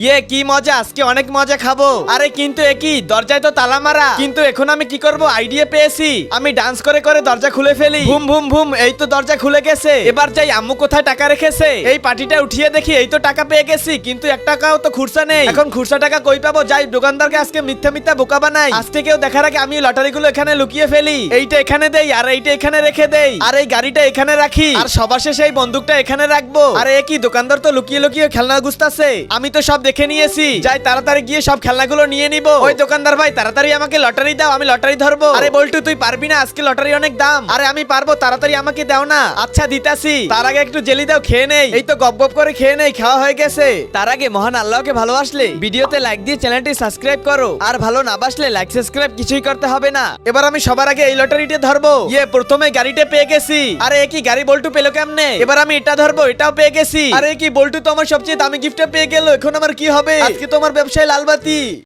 কি মজা, আজকে অনেক মজা খাবো। আরে কিন্তু একই দরজায় তো তালা মারা, কিন্তু এখন আমি কি করব আইডিয়া পেয়েছি। আমি ডান্স করে করে দরজা খুলে ফেলি। ভুম ভুম ভুম, এই তো দরজা খুলে গেছে। এবার যাই আম্মু কোথায় টাকা রেখেছে, এই পাটিটা উঠিয়ে দেখি, এই তো টাকা পেয়ে গেছি, কিন্তু এক টাকাও তো খুরসা নেই। এখন খুরসা টাকা কই পাবো? যাই দোকানদারকে আজকে মিথ্যা মিথ্যা বোকা বানাই। আজকে কেউ দেখার আগে আমি লটারি গুলো এখানে লুকিয়ে ফেলি। এইটা এখানে দেই, আর এইটা এখানে রেখে দেই, আর এই গাড়িটা এখানে রাখি, আর সবার শেষে এই বন্দুকটা এখানে রাখবো। আরে কি দোকানদার তো লুকিয়ে লুকিয়ে খেলনা গুছতাছে, আমি তো সব দেখে নিয়েছি। যাই তাড়াতাড়ি গিয়ে সব খেলনাগুলো নিয়ে নিব। ওই দোকানদার ভাই, তাড়াতাড়ি আমাকে লটারি দাও, আমি লটারি ধরবো। আরে বল্টু, তুই পারবি না, আজকে লটারি অনেক দাম। আরে আমি পারবো, তাড়াতাড়ি আমাকে দাও না। আচ্ছা দিতাছি, তার আগে একটু জেলি দাও, খেয়ে নেই। এই তো গপ গপ করে খেয়ে নেই, খাওয়া হয়ে গেছে। তার আগে মহান আল্লাহকে ভালোবাসলে ভিডিওতে লাইক দিয়ে চ্যানেলটি সাবস্ক্রাইব করো, আর ভালো না বাসলে লাইক সাবস্ক্রাইব কিছুই করতে হবে না। এবার আমি সবার আগে এই লটারিটা ধরবো। প্রথমে গাড়িটা পেয়ে গেছি। আরে কি গাড়ি বল্টু পেলো কেমনে? এবার আমি এটা ধরবো, এটাও পেয়ে গেছি। আরে কি বল্টু তো আমার সবচেয়ে দামি গিফটটা পেয়ে গেল, এখন আমার কি হবে? আজকে তো আমার ব্যবসায় লালবাতি।